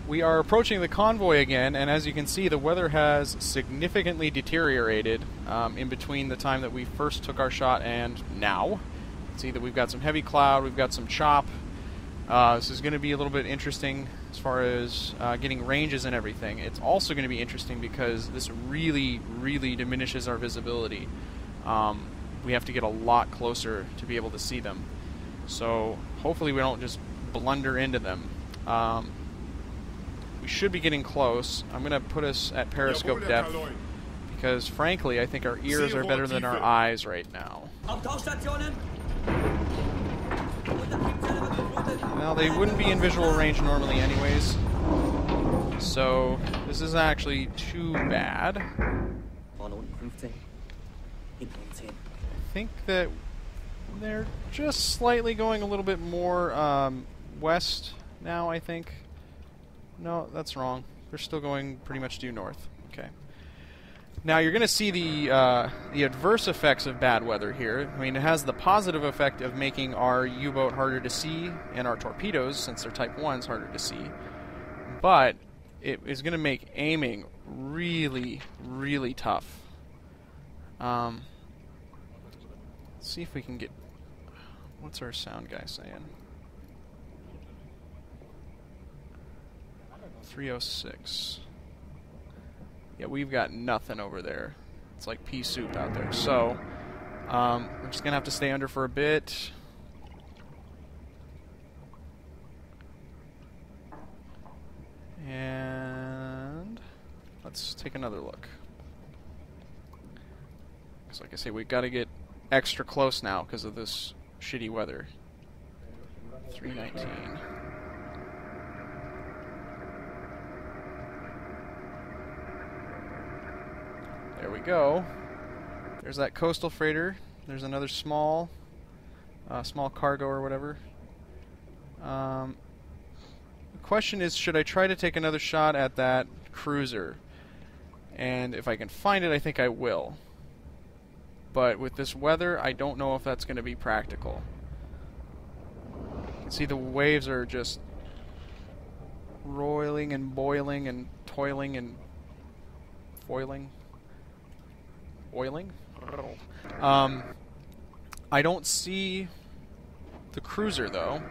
we are approaching the convoy again, and as you can see, the weather has significantly deteriorated in between the time that we first took our shot and now. You can see that we've got some heavy cloud, we've got some chop. This is going to be a little bit interesting as far as getting ranges and everything. It's also going to be interesting because this really, really diminishes our visibility. We have to get a lot closer to be able to see them. So hopefully we don't just blunder into them. We should be getting close. I'm going to put us at periscope depth because, frankly, I think our ears are better than our eyes right now. Now, they wouldn't be in visual range normally anyways, so this isn't actually too bad. I think that they're just slightly going a little bit more west now, I think. No, that's wrong. They're still going pretty much due north. Okay. Now you're going to see the adverse effects of bad weather here. I mean, it has the positive effect of making our U-boat harder to see and our torpedoes, since they're Type 1s, harder to see. But it is going to make aiming really, really tough. Let's see if we can get... What's our sound guy saying? 306. Yeah, we've got nothing over there. It's like pea soup out there. So, we're just going to have to stay under for a bit. And let's take another look. Because like I say, we've got to get extra close now because of this shitty weather. 319. There we go. There's that coastal freighter. There's another small cargo or whatever. The question is, should I try to take another shot at that cruiser? And if I can find it, I think I will. But with this weather, I don't know if that's going to be practical. You can see the waves are just roiling and boiling and toiling and foiling. Oiling? I don't see the cruiser though,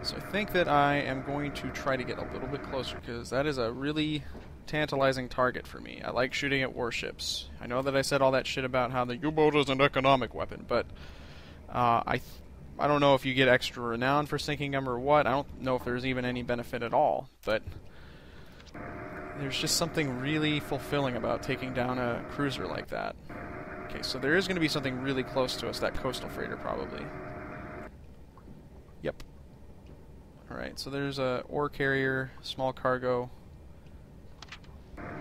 so I think that I am going to try to get a little bit closer because that is a really tantalizing target for me. I like shooting at warships. I know that I said all that shit about how the U-boat is an economic weapon, but I don't know if you get extra renown for sinking them or what. I don't know if there's even any benefit at all, but there's just something really fulfilling about taking down a cruiser like that. Okay, so there is going to be something really close to us, that coastal freighter probably. Yep. Alright, so there's a ore carrier, small cargo.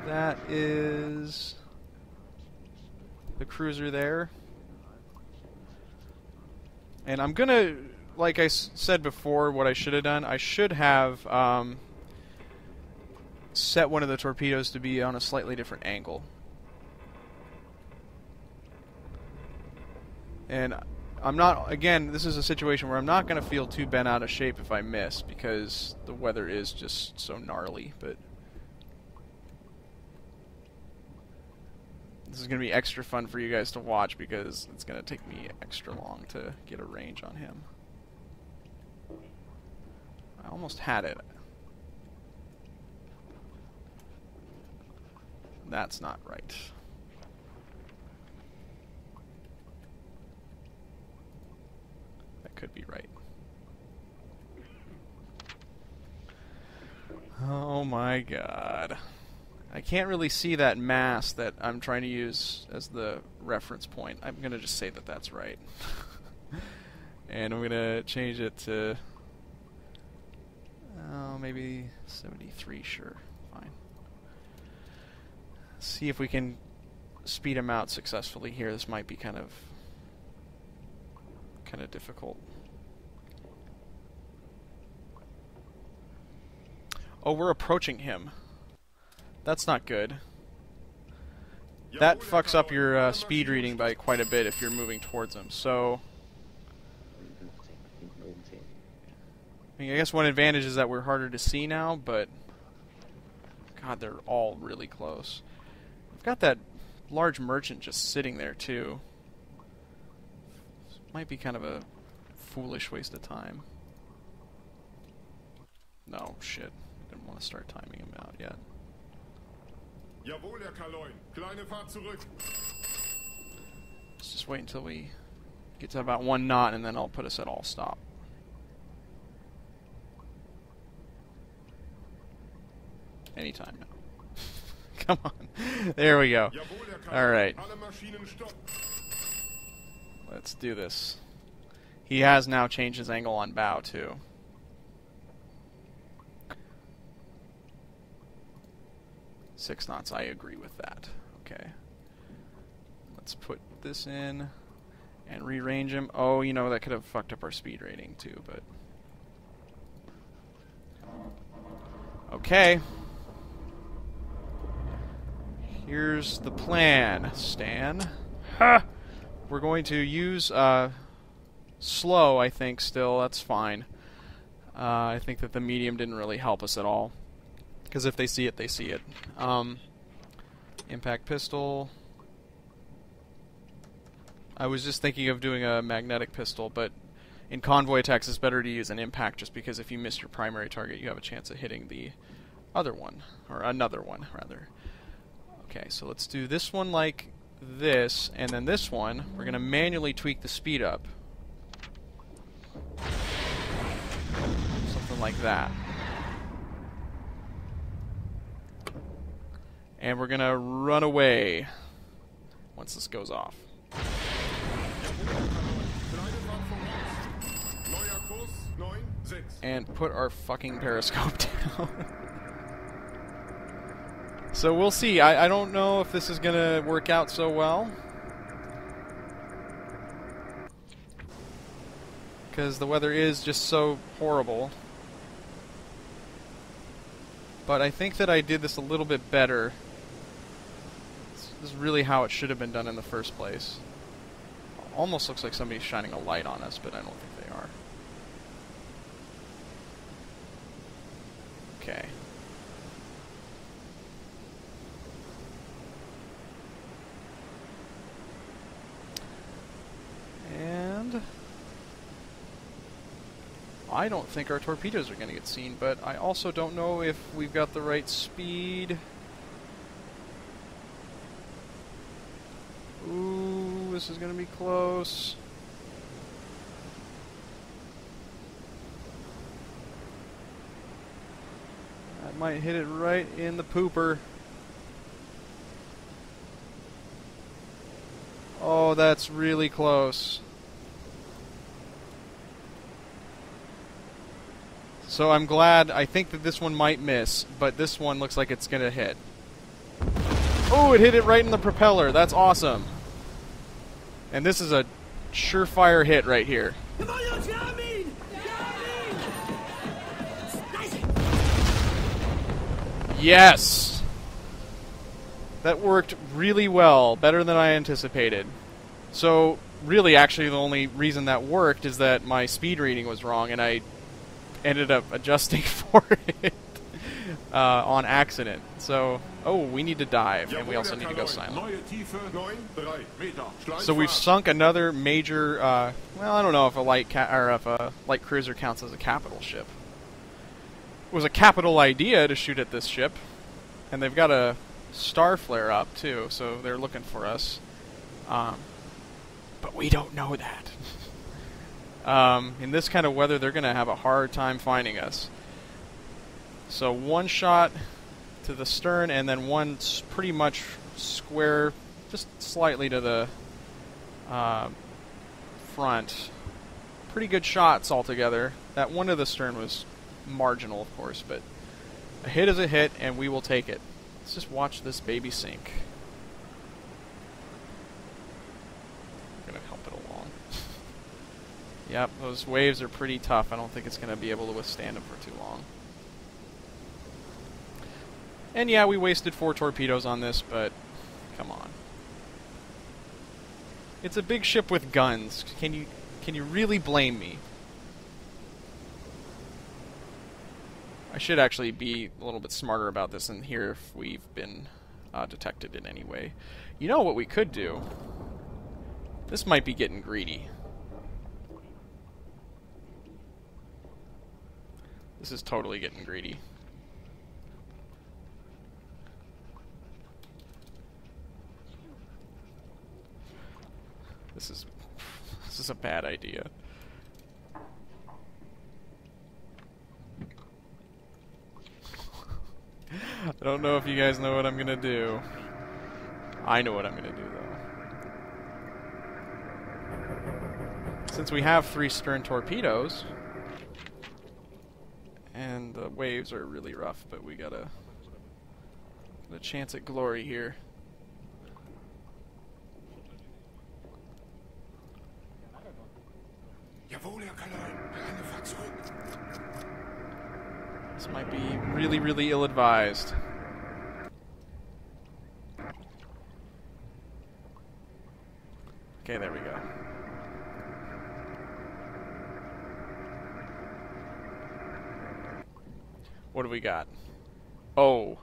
That is the cruiser there. And I'm going to, like I said before, what I should have done, I should have set one of the torpedoes to be on a slightly different angle. And I'm not, again, this is a situation where I'm not going to feel too bent out of shape if I miss, because the weather is just so gnarly, but this is going to be extra fun for you guys to watch because it's going to take me extra long to get a range on him. I almost had it. That's not right. That could be right. Oh my god. I can't really see that mass that I'm trying to use as the reference point. I'm going to just say that that's right. And I'm going to change it to maybe 73, sure. Fine. See if we can speed him out successfully here. This might be kind of difficult. Oh, we're approaching him. That's not good. That fucks up your speed reading by quite a bit if you're moving towards him. So, I mean, I guess one advantage is that we're harder to see now, but God, they're all really close. I've got that large merchant just sitting there, too. This might be kind of a foolish waste of time. No, shit. Didn't want to start timing him out yet. Jawohl, Herr Kaloin. Kleine Fahrt zurück. Let's just wait until we get to about 1 knot, and then I'll put us at all stop. Anytime now. Come on. There we go. Alright. Let's do this. He has now changed his angle on bow, too. Six knots, I agree with that. Okay. Let's put this in and rearrange him. Oh, you know, that could have fucked up our speed rating, too, but... Okay. Here's the plan, Stan. Ha! We're going to use slow, I think, still. That's fine. I think that the medium didn't really help us at all. Because if they see it, they see it. Impact pistol. I was just thinking of doing a magnetic pistol, but in convoy attacks it's better to use an impact just because if you miss your primary target, you have a chance of hitting the other one. Or another one, rather. Okay, so let's do this one like this, and then this one, we're going to manually tweak the speed up. Something like that. And we're going to run away once this goes off. And put our fucking periscope down. So we'll see. I don't know if this is going to work out so well. Because the weather is just so horrible. But I think that I did this a little bit better. This is really how it should have been done in the first place. Almost looks like somebody's shining a light on us, but I don't think they are. Okay. And I don't think our torpedoes are going to get seen, but I also don't know if we've got the right speed. Ooh, this is going to be close. That might hit it right in the pooper. Oh, that's really close. So I'm glad. I think that this one might miss, but this one looks like it's going to hit. Oh, it hit it right in the propeller. That's awesome. And this is a surefire hit right here. Yes! That worked really well, better than I anticipated. So, really, actually, the only reason that worked is that my speed reading was wrong, and I ended up adjusting for it on accident. So, oh, we need to dive, and we also need to go silent. So we've sunk another major, well, I don't know if a light cruiser counts as a capital ship. It was a capital idea to shoot at this ship, and they've got a star flare up too, so they're looking for us. But we don't know that. In this kind of weather, they're going to have a hard time finding us. So one shot to the stern, and then one pretty much square, just slightly to the front. Pretty good shots altogether. That one to the stern was marginal, of course, but a hit is a hit, and we will take it. Let's just watch this baby sink. I'm going to help it along. Yep, those waves are pretty tough. I don't think it's going to be able to withstand them for too long. And yeah, we wasted 4 torpedoes on this, but come on. It's a big ship with guns. Can you really blame me? I should actually be a little bit smarter about this and hear if we've been detected in any way. You know what we could do? This might be getting greedy. This is totally getting greedy. This is a bad idea. I don't know if you guys know what I'm gonna do. I know what I'm gonna do, though. Since we have 3 stern torpedoes, and the waves are really rough, but we got a chance at glory here. This might be really, really ill-advised. Okay, there we go. What do we got? Oh.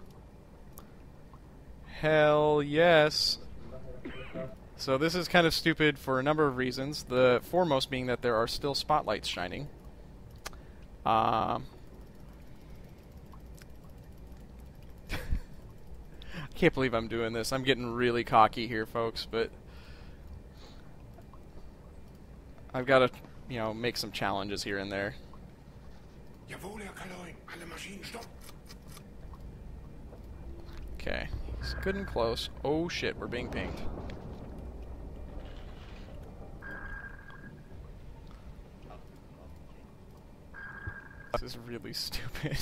Hell yes. So this is kind of stupid for a number of reasons. The foremost being that there are still spotlights shining. I can't believe I'm doing this. I'm getting really cocky here, folks, but I've got to, you know, make some challenges here and there. Okay, it's good and close. Oh shit, we're being pinged. This is really stupid.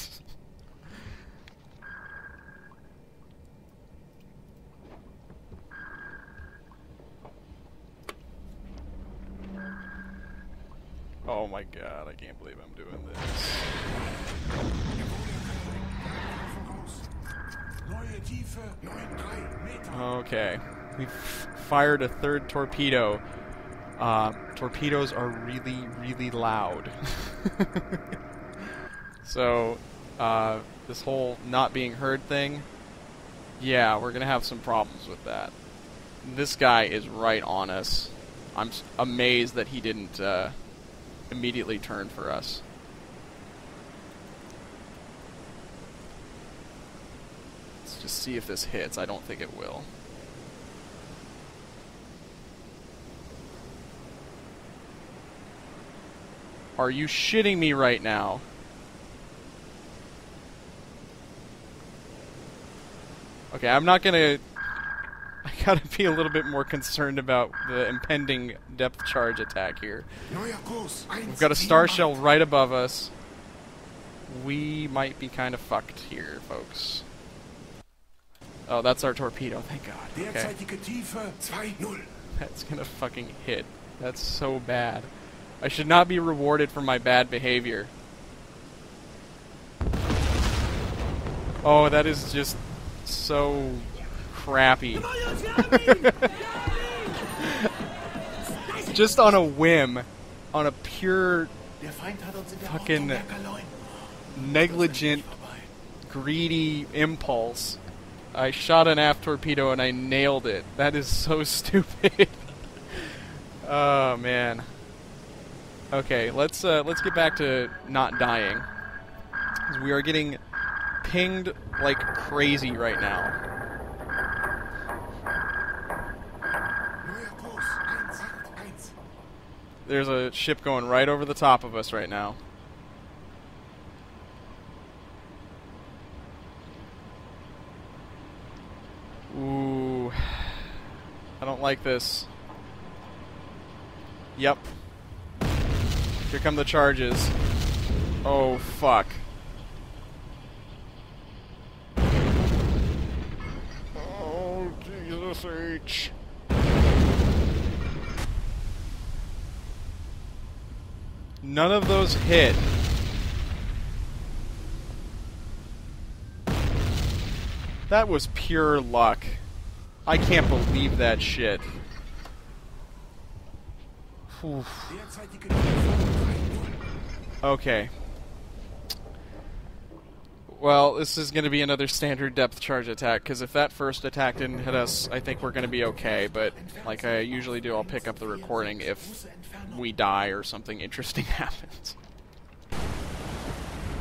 Oh my god, I can't believe I'm doing this. Okay, we've fired a 3rd torpedo. Torpedoes are really, really loud. So, this whole not being heard thing, yeah, we're gonna have some problems with that. This guy is right on us. I'm amazed that he didn't immediately turn for us. Let's just see if this hits. I don't think it will. Are you shitting me right now? Okay, I'm not gonna... I gotta be a little bit more concerned about the impending depth charge attack here. We've got a star shell right above us. We might be kind of fucked here, folks. Oh, that's our torpedo, thank God. Okay. That's gonna fucking hit. That's so bad. I should not be rewarded for my bad behavior. Oh, that is just so crappy. Just on a whim, on a pure fucking negligent, greedy impulse, I shot an aft torpedo and I nailed it. That is so stupid. Oh man. Okay, let's get back to not dying. 'Cause we are getting pinged like crazy right now. There's a ship going right over the top of us right now. Ooh. I don't like this. Yep. Here come the charges. Oh, fuck. Oh, Jesus H. None of those hit. That was pure luck. I can't believe that shit. Oof. Okay. Well, this is going to be another standard depth charge attack, because if that first attack didn't hit us, I think we're going to be okay, but like I usually do, I'll pick up the recording if we die or something interesting happens.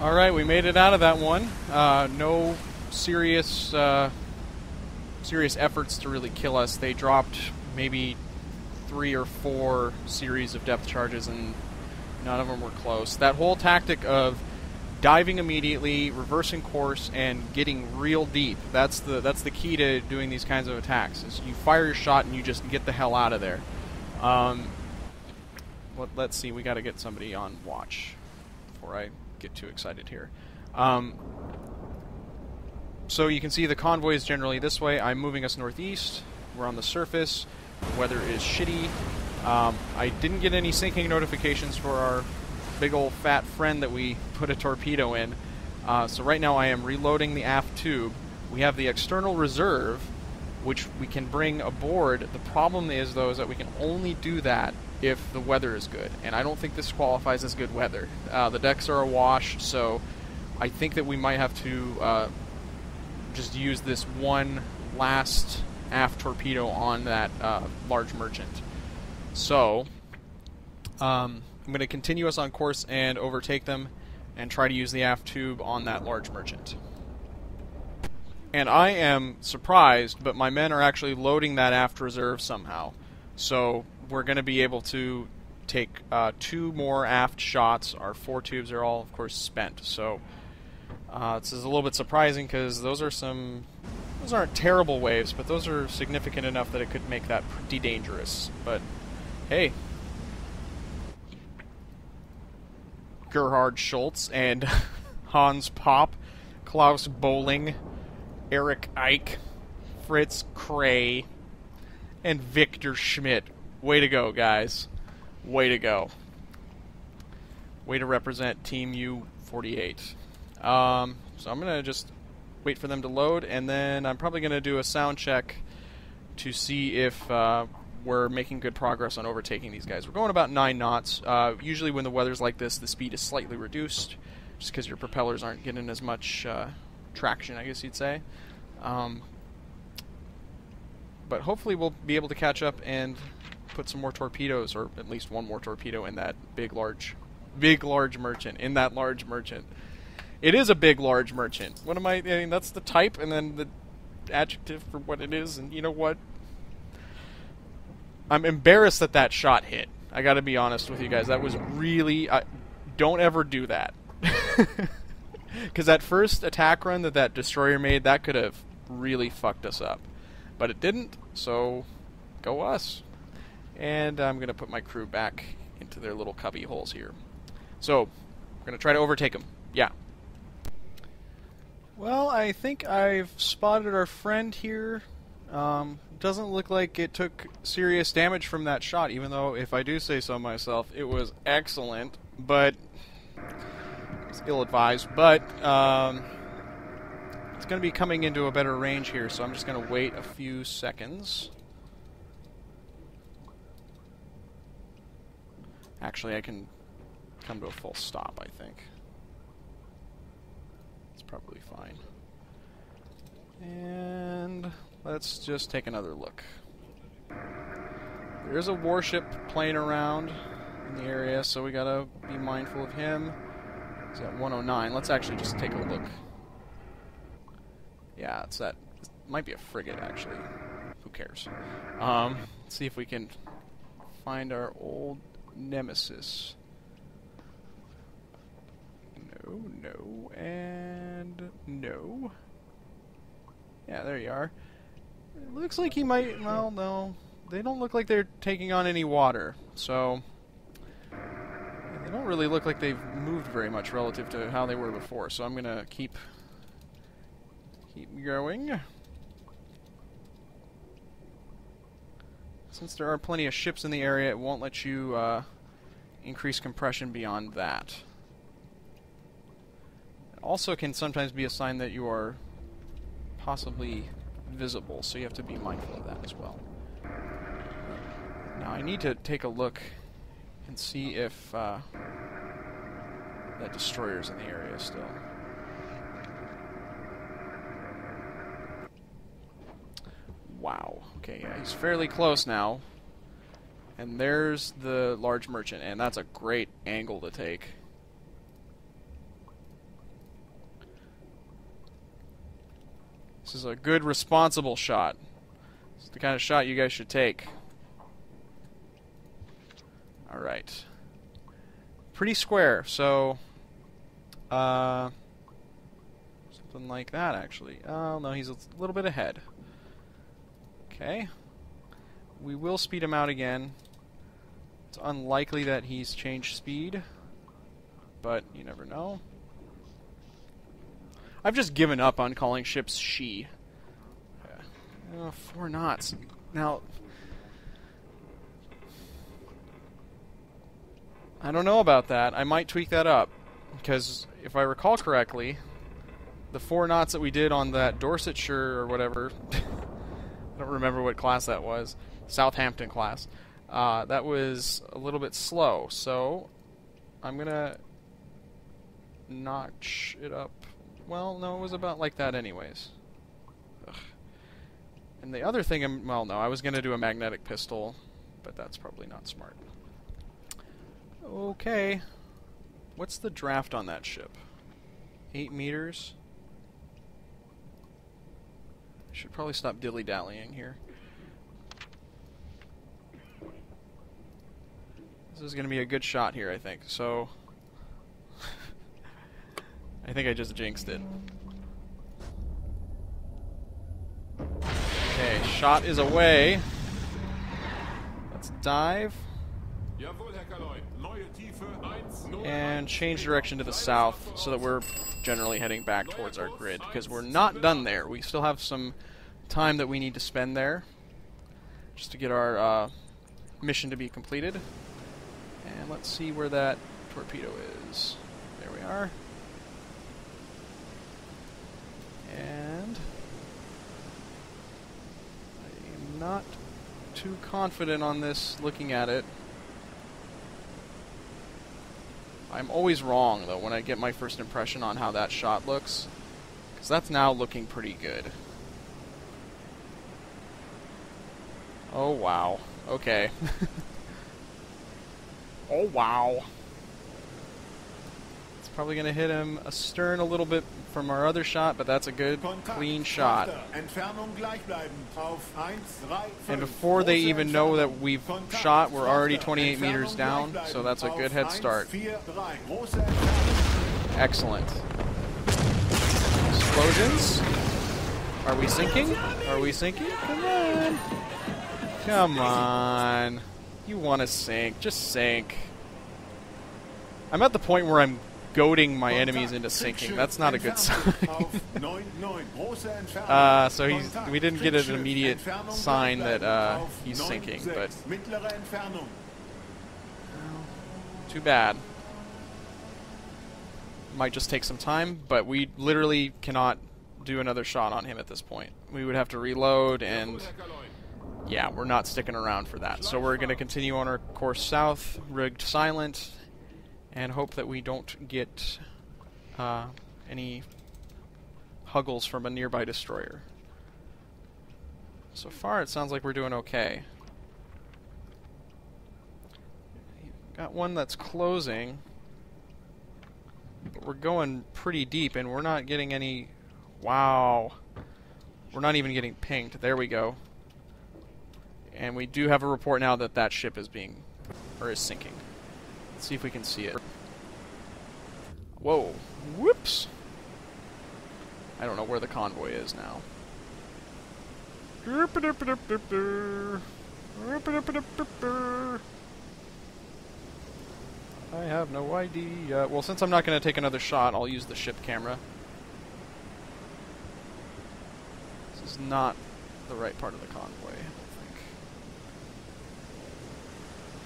Alright, we made it out of that one. No serious efforts to really kill us. They dropped maybe 3 or 4 series of depth charges, and none of them were close. That whole tactic of diving immediately, reversing course, and getting real deep. That's the key to doing these kinds of attacks. Is you fire your shot and you just get the hell out of there. Let's see. We got to get somebody on watch before I get too excited here. So you can see the convoy is generally this way. I'm moving us northeast. We're on the surface. The weather is shitty. I didn't get any sinking notifications for our big old fat friend that we put a torpedo in. So right now I am reloading the aft tube. We have the external reserve, which we can bring aboard. The problem is, though, is that we can only do that if the weather is good, and I don't think this qualifies as good weather. The decks are awash, so I think that we might have to just use this one last aft torpedo on that large merchant. So I'm going to continue us on course and overtake them and try to use the aft tube on that large merchant. And I am surprised, but my men are actually loading that aft reserve somehow. So we're going to be able to take 2 more aft shots. Our 4 tubes are all, of course, spent. So this is a little bit surprising because those aren't terrible waves, but those are significant enough that it could make that pretty dangerous. But hey, Gerhard Schultz and Hans Popp, Klaus Bowling, Eric Ike, Fritz Cray, and Victor Schmidt. Way to go, guys. Way to go. Way to represent Team U48. So I'm going to just wait for them to load, and then I'm probably going to do a sound check to see if we're making good progress on overtaking these guys. We're going about 9 knots. Usually when the weather's like this, the speed is slightly reduced, just because your propellers aren't getting as much traction, I guess you'd say. But hopefully we'll be able to catch up and put some more torpedoes, or at least one more torpedo in that big large merchant. In that large merchant. It is a big large merchant. What am I mean, that's the type and then the adjective for what it is, and you know what? I'm embarrassed that that shot hit. I gotta be honest with you guys. That was really... don't ever do that. Because that first attack run that destroyer made, that could have really fucked us up. But it didn't, so go us. And I'm going to put my crew back into their little cubby holes here. So, we're going to try to overtake them. Yeah. Well, I think I've spotted our friend here. Doesn't look like it took serious damage from that shot, even though, if I do say so myself, it was excellent, but it's ill-advised. But it's going to be coming into a better range here, so I'm just going to wait a few seconds. Actually, I can come to a full stop, I think. It's probably fine. And let's just take another look. There's a warship playing around in the area, so we gotta be mindful of him. He's at 109. Let's actually just take a look. Yeah, it's that. It might be a frigate, actually. Who cares? Let's see if we can find our old nemesis. No, and no. Yeah, there you are. It looks like he might... Well, no. They don't look like they're taking on any water, so... They don't really look like they've moved very much relative to how they were before, so I'm going to keep going. Since there are plenty of ships in the area, it won't let you increase compression beyond that. It also can sometimes be a sign that you are possibly visible, so you have to be mindful of that as well. Now I need to take a look and see if that destroyer's in the area still. wow. Okay, yeah, he's fairly close now. And there's the large merchant, and that's a great angle to take. This is a good, responsible shot. This is the kind of shot you guys should take. Alright. Pretty square, so... something like that, actually. Oh, no, he's a little bit ahead. Okay. We will speed him out again. It's unlikely that he's changed speed, but you never know. I've just given up on calling ships she. 4 knots. Now, I don't know about that. I might tweak that up, because if I recall correctly, the 4 knots that we did on that Dorsetshire or whatever, I don't remember what class that was, Southampton class, that was a little bit slow, so I'm gonna notch it up. Well, no, it was about like that anyways. Ugh. And the other thing, well, no, I was gonna do a magnetic pistol, but that's probably not smart. Okay. What's the draft on that ship? 8 meters? I should probably stop dilly-dallying here. This is going to be a good shot here, I think. So, I think I just jinxed it. Okay, shot is away. Let's dive. And change direction to the south so that we're generally heading back towards our grid, because we're not done there. We still have some time that we need to spend there just to get our mission to be completed. And let's see where that torpedo is. There we are. And I am not too confident on this looking at it. I'm always wrong, though, when I get my first impression on how that shot looks, because that's now looking pretty good. Oh, wow. Okay. Oh, wow. It's probably going to hit him astern a little bit from our other shot, but that's a good, clean shot. And before they even know that we've shot, we're already 28 meters down, so that's a good head start. Excellent. Explosions. Are we sinking? Are we sinking? Come on. Come on. You want to sink. Just sink. I'm at the point where I'm goading my enemies into sinking. That's not a good sign. So we didn't get an immediate sign that he's sinking, but too bad. Might just take some time, but we literally cannot do another shot on him at this point. We would have to reload, and yeah, we're not sticking around for that. So we're going to continue on our course south, rigged silent, and hope that we don't get any huggles from a nearby destroyer. So far, it sounds like we're doing okay. Got one that's closing, but we're going pretty deep, and we're not getting any... Wow. We're not even getting pinged. There we go. And we do have a report now that that ship is being... or is sinking. Let's see if we can see it. Whoa. Whoops. I don't know where the convoy is now. I have no idea. Well, since I'm not going to take another shot, I'll use the ship camera. This is not the right part of the convoy, I think.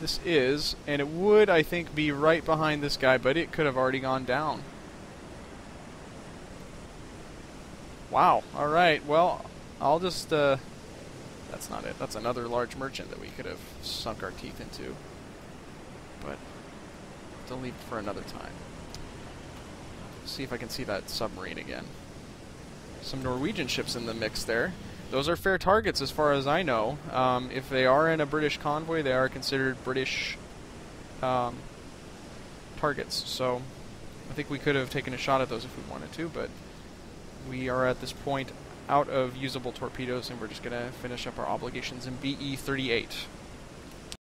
This is, and it would, I think, be right behind this guy, but it could have already gone down. Wow. Alright, well, I'll just, that's not it. That's another large merchant that we could have sunk our teeth into. But I'll leave it for another time. See if I can see that submarine again. Some Norwegian ships in the mix there. those are fair targets as far as I know. If they are in a British convoy, they are considered British targets. So I think we could have taken a shot at those if we wanted to, but we are at this point out of usable torpedoes, and we're just going to finish up our obligations in BE 38.